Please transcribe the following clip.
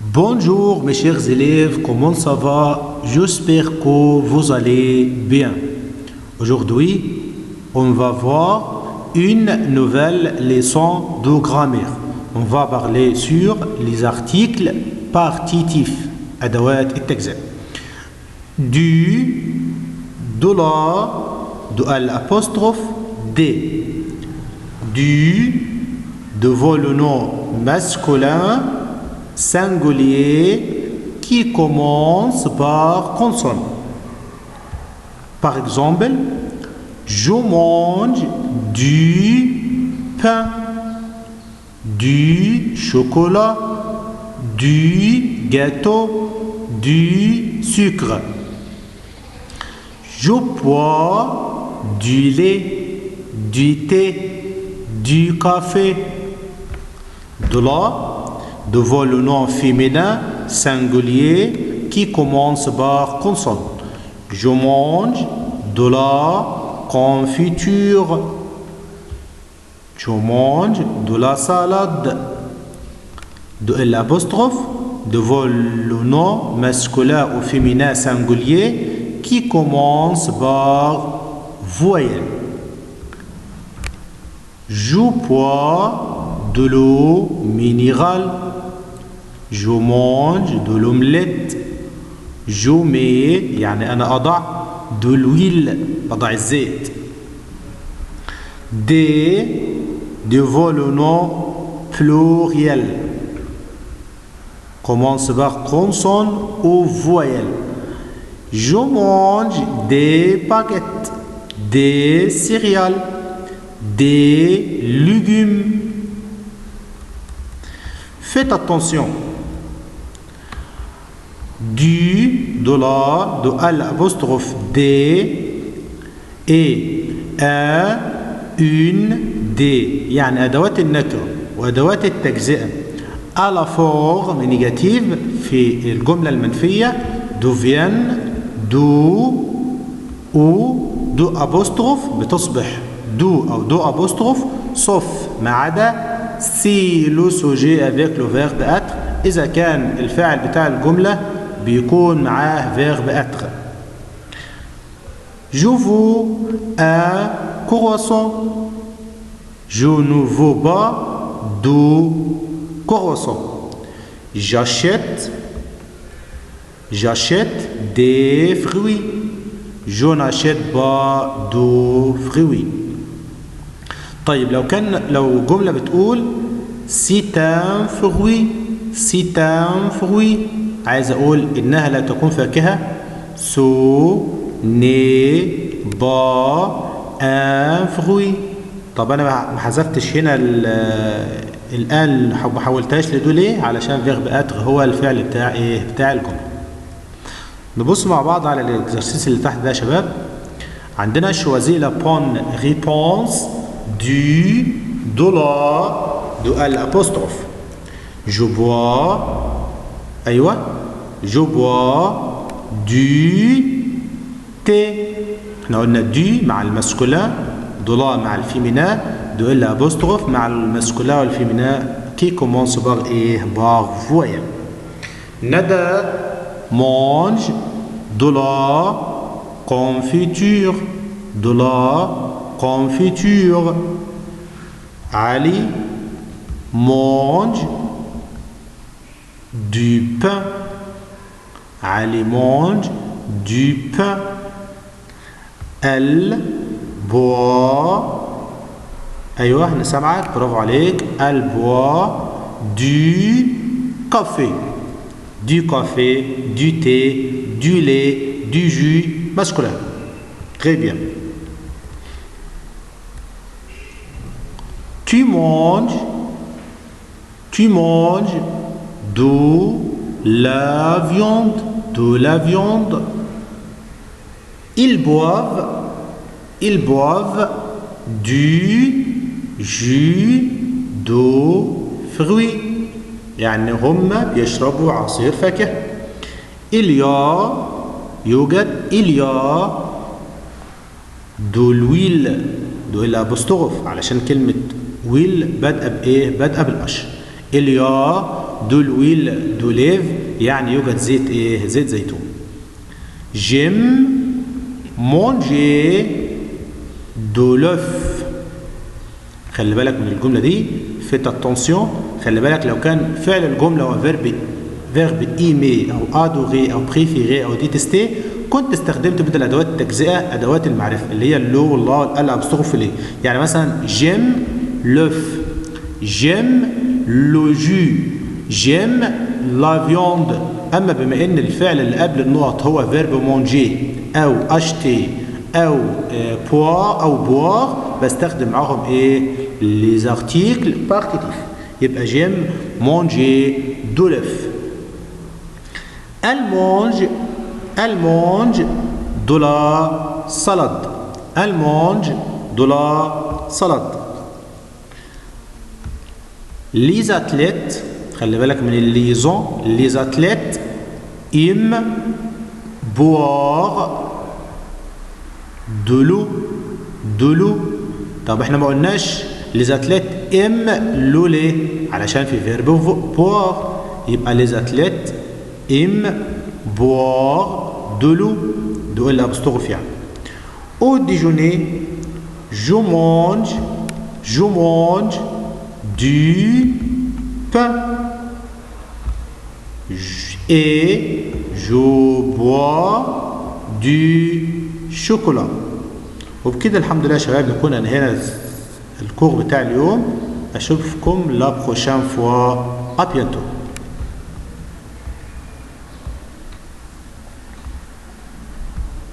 Bonjour mes chers élèves, comment ça va? J'espère que vous allez bien. Aujourd'hui, on va voir une nouvelle leçon de grammaire. On va parler sur les articles partitifs, أدوات التجزئة. Du, de la, de l'apostrophe D. Du, devant le nom masculin singulier qui commence par consonne. Par exemple, je mange du pain, du chocolat, du gâteau, du sucre. Je bois du lait, du thé, du café. De là, devant le nom féminin singulier qui commence par consonne. Je mange de la confiture. Je mange de la salade. De l'apostrophe devant le nom masculin ou féminin singulier qui commence par voyelle. Je bois de l'eau minérale. Je mange de l'omelette. Je mets يعني أنا أضع de l'huile أضع الزيت. Des devant le nom pluriel commence par consonne ou voyelle. Je mange des baguettes, des céréales, des légumes. Faites attention. Du, de la, de l'apostrophe D et un, une, des يعني أدوات النكرة وأدوات التجزئة à la forme négative في الجملة المنفية deviennent do ou do apostrophe بتصبح do أو do apostrophe sauf ما عدا si le sujet avec le verbe être إذا كان الفاعل بتاع الجملة بيكون معاه verbe être. Je veux un croissant. Je ne veux pas de croissant. J'achète des fruits. Je n'achète pas de fruits. طيب لو جملة بتقول c'est un fruit. C'est un fruit. عايز أقول إنها لا تكون فاكهة. Ce n'est pas un fruit. طب أنا ما حذفتش هنا الآن ما حولتهاش لدو ليه؟ علشان فيرب إتر هو الفعل بتاع إيه؟ بتاع الجملة. نبص مع بعض على الإكزرسيس اللي تحت ده يا شباب. عندنا choisir la bonne réponse du, de la, de l'apostrophe. Je bois. أيوة. Je bois du thé. احنا قلنا du مع الماسكولين، de la مع الفيمينا، de l'apostrophe مع الماسكولين والفيمينا qui commence par ايه؟ par voyelle. Nada mange de la confiture. De la confiture. Ali mange du pain. Ali mange du pain. Elle boit. أيوة احنا سامعك برافو عليك. Elle boit du café. Du café, du thé, du lait, du jus masculin. Très bien. Tu manges de la viande. De la viande. Ils boivent du jus de fruits. يعني هم بيشربوا عصير فاكهة. Il y a de l'huile. de l'apostrophe علشان كلمة will بادئة بإيه؟ بادئة بالأش. Il y a de l'huile d'olive يعني يوجد زيت ايه؟ زيت زيتون. j'aime manger de l'œuf. خلي بالك من الجملة دي، faites attention. خلي بالك لو كان فعل الجملة هو verbe aimer أو adorer أو préférer أو détester كنت استخدمت بدل أدوات التجزئة أدوات المعرفة اللي هي اللو والله والأل أبستروف ليه. يعني مثلا j'aime l'œuf، j'aime le jus، j'aime la viande. أما بما إن الفعل اللي قبل النقط هو verbe manger أو acheter أو boire بستخدم معاهم إيه؟ les articles partitifs. يبقى j'aime manger de l'œuf. Elle mange de la salade. Elle mange de la salade. Les athlètes خلي بالك من الليزون. les athlètes aiment boire de l'eau. طب احنا ما قلناش les athlètes aiment l'eau ليه؟ علشان في verbe boire. يبقى les athlètes aiment boire de l'eau de l'apostrophe يعني. au déjeuner je mange du pain et je bois du chocolat. وبكده الحمد لله يا شباب نكون انهينا الكور بتاع اليوم. اشوفكم لا بروشان فوا. ا بيانتو.